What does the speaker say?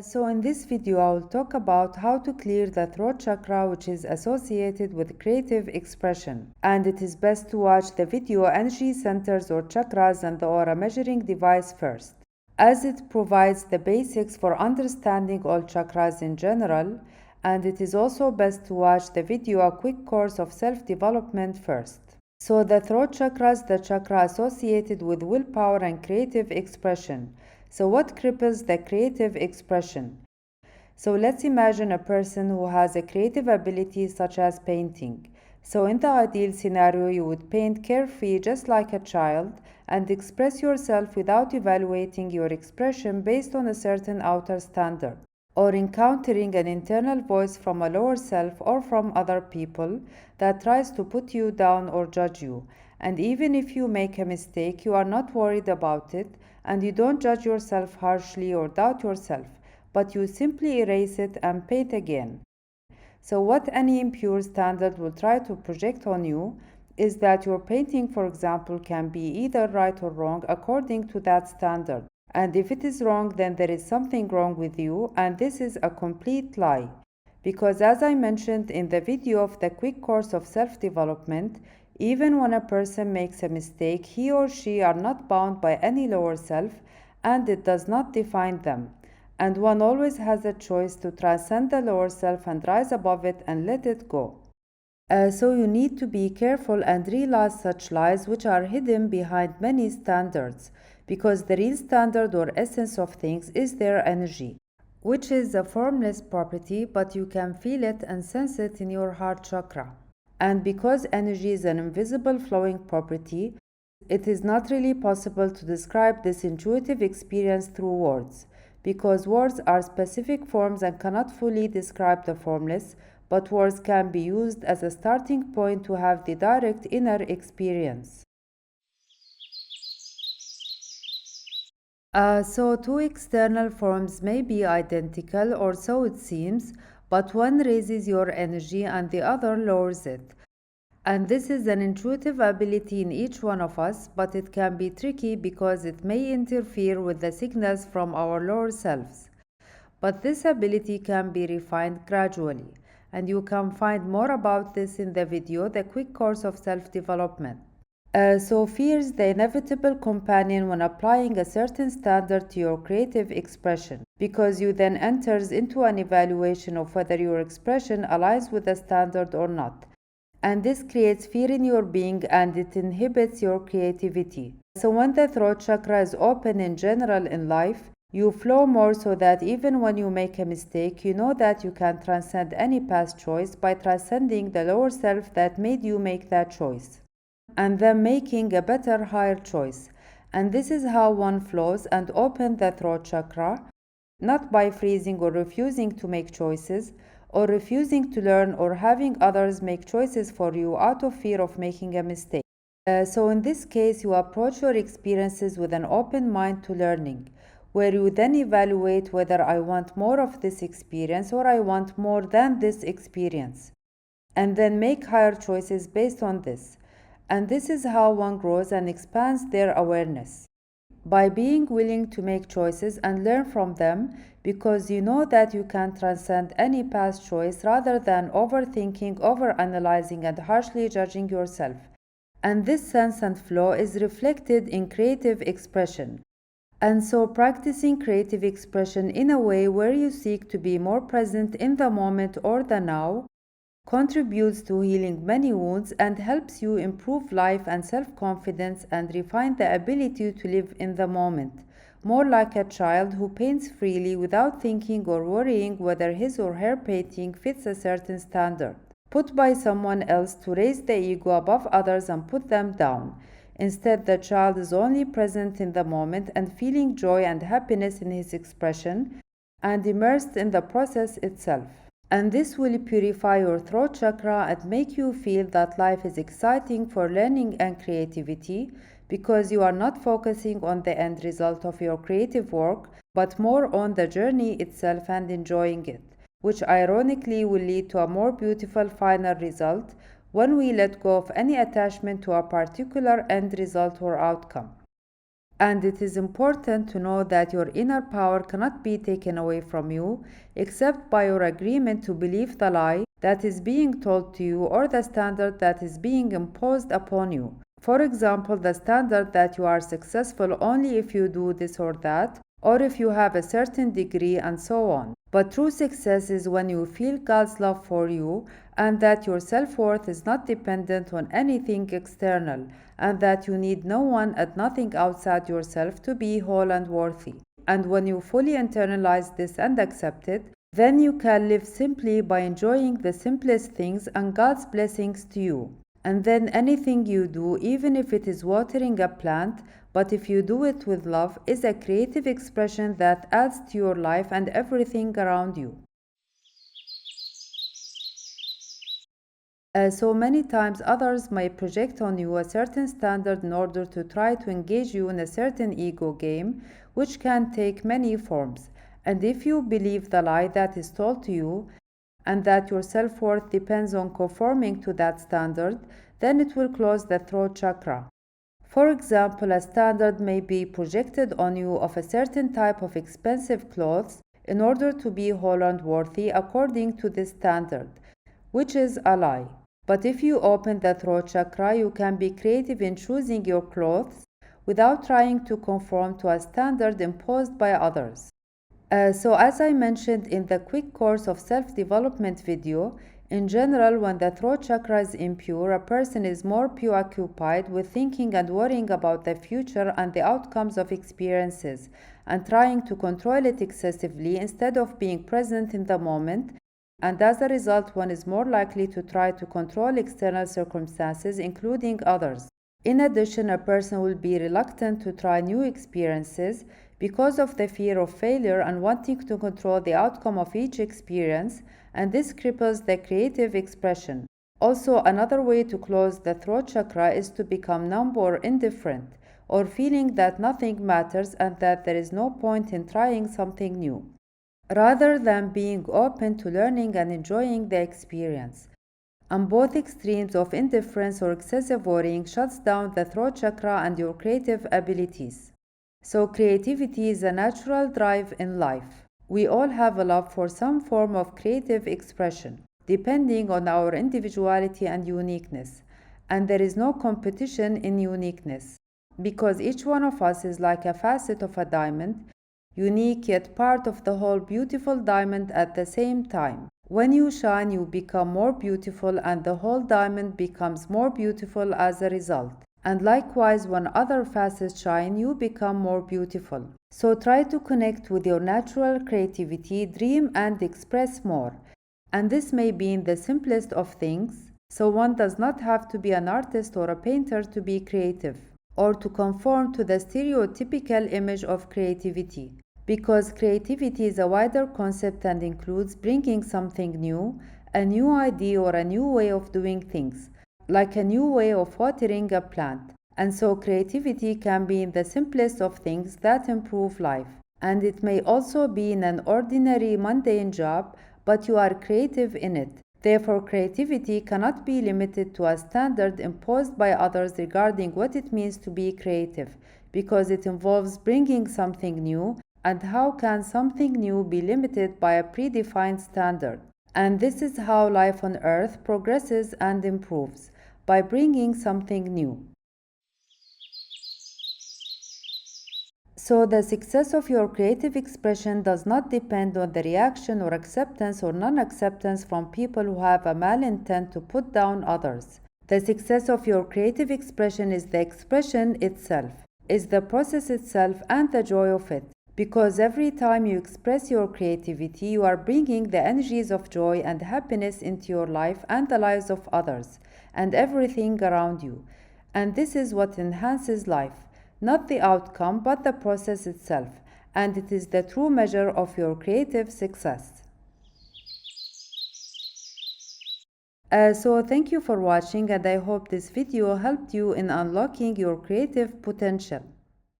So in this video, I will talk about how to clear the throat chakra, which is associated with creative expression. And it is best to watch the video energy centers or chakras and the aura measuring device first, as it provides the basics for understanding all chakras in general. And it is also best to watch the video A Quick Course of Self-Development first. So the throat chakra is the chakra associated with willpower and creative expression. So what cripples the creative expression? So let's imagine a person who has a creative ability such as painting. So in the ideal scenario, you would paint carefree just like a child and express yourself without evaluating your expression based on a certain outer standard, or encountering an internal voice from a lower self or from other people that tries to put you down or judge you. And even if you make a mistake, you are not worried about it, and you don't judge yourself harshly or doubt yourself, but you simply erase it and paint again. So what any impure standard will try to project on you is that your painting, for example, can be either right or wrong according to that standard. And if it is wrong, then there is something wrong with you, and this is a complete lie. Because as I mentioned in the video of the Quick Course of Self-Development, even when a person makes a mistake, he or she are not bound by any lower self, and it does not define them. And one always has a choice to transcend the lower self and rise above it and let it go. So you need to be careful and realize such lies which are hidden behind many standards, because the real standard or essence of things is their energy, which is a formless property, but you can feel it and sense it in your heart chakra. And because energy is an invisible flowing property, it is not really possible to describe this intuitive experience through words, because words are specific forms and cannot fully describe the formless, but words can be used as a starting point to have the direct inner experience. So two external forms may be identical, or so it seems, but one raises your energy and the other lowers it. And this is an intuitive ability in each one of us, but it can be tricky because it may interfere with the signals from our lower selves. But this ability can be refined gradually, and you can find more about this in the video, The Quick Course of Self-Development. So fear is the inevitable companion when applying a certain standard to your creative expression, because you then enters into an evaluation of whether your expression aligns with the standard or not. And this creates fear in your being, and it inhibits your creativity. So when the throat chakra is open in general in life, you flow more, so that even when you make a mistake, you know that you can transcend any past choice by transcending the lower self that made you make that choice, and then making a better, higher choice. And this is how one flows and opens the throat chakra, not by freezing or refusing to make choices, or refusing to learn, or having others make choices for you out of fear of making a mistake. So in this case, you approach your experiences with an open mind to learning, where you then evaluate whether I want more of this experience or I want more than this experience, and then make higher choices based on this. And this is how one grows and expands their awareness, by being willing to make choices and learn from them, because you know that you can transcend any past choice rather than overthinking, overanalyzing, and harshly judging yourself. And this sense and flow is reflected in creative expression. And so practicing creative expression in a way where you seek to be more present in the moment or the now contributes to healing many wounds and helps you improve life and self-confidence and refine the ability to live in the moment, more like a child who paints freely without thinking or worrying whether his or her painting fits a certain standard put by someone else to raise the ego above others and put them down. Instead, the child is only present in the moment and feeling joy and happiness in his expression and immersed in the process itself. And this will purify your throat chakra and make you feel that life is exciting for learning and creativity, because you are not focusing on the end result of your creative work, but more on the journey itself and enjoying it, which ironically will lead to a more beautiful final result when we let go of any attachment to a particular end result or outcome. And it is important to know that your inner power cannot be taken away from you except by your agreement to believe the lie that is being told to you or the standard that is being imposed upon you. For example, the standard that you are successful only if you do this or that, or if you have a certain degree, and so on. But true success is when you feel God's love for you and that your self-worth is not dependent on anything external and that you need no one and nothing outside yourself to be whole and worthy. And when you fully internalize this and accept it, then you can live simply by enjoying the simplest things and God's blessings to you. And then anything you do, even if it is watering a plant, but if you do it with love, is a creative expression that adds to your life and everything around you. So many times others may project on you a certain standard in order to try to engage you in a certain ego game, which can take many forms. And if you believe the lie that is told to you, and that your self-worth depends on conforming to that standard, then it will close the throat chakra. For example, a standard may be projected on you of a certain type of expensive clothes in order to be whole and worthy according to this standard, which is a lie. But if you open the throat chakra, you can be creative in choosing your clothes without trying to conform to a standard imposed by others. So as I mentioned in the quick course of self-development video, in general, when the throat chakra is impure, a person is more preoccupied with thinking and worrying about the future and the outcomes of experiences and trying to control it excessively instead of being present in the moment. And as a result, one is more likely to try to control external circumstances, including others. In addition, a person will be reluctant to try new experiences because of the fear of failure and wanting to control the outcome of each experience, and this cripples the creative expression. Also, another way to close the throat chakra is to become numb or indifferent, or feeling that nothing matters and that there is no point in trying something new, rather than being open to learning and enjoying the experience. And both extremes of indifference or excessive worrying shuts down the throat chakra and your creative abilities. So creativity is a natural drive in life. We all have a love for some form of creative expression, depending on our individuality and uniqueness. And there is no competition in uniqueness, because each one of us is like a facet of a diamond, unique yet part of the whole beautiful diamond at the same time. When you shine, you become more beautiful, and the whole diamond becomes more beautiful as a result. And likewise, when other facets shine, you become more beautiful. So try to connect with your natural creativity, dream and express more. And this may be in the simplest of things. So one does not have to be an artist or a painter to be creative, or to conform to the stereotypical image of creativity. Because creativity is a wider concept and includes bringing something new, a new idea or a new way of doing things, like a new way of watering a plant. And so creativity can be in the simplest of things that improve life. And it may also be in an ordinary mundane job, but you are creative in it. Therefore, creativity cannot be limited to a standard imposed by others regarding what it means to be creative, because it involves bringing something new. And how can something new be limited by a predefined standard? And this is how life on earth progresses and improves, by bringing something new. So the success of your creative expression does not depend on the reaction or acceptance or non-acceptance from people who have a malintent to put down others. The success of your creative expression is the expression itself, is the process itself and the joy of it. Because every time you express your creativity, you are bringing the energies of joy and happiness into your life and the lives of others and everything around you. And this is what enhances life, not the outcome, but the process itself. And it is the true measure of your creative success. So thank you for watching, and I hope this video helped you in unlocking your creative potential.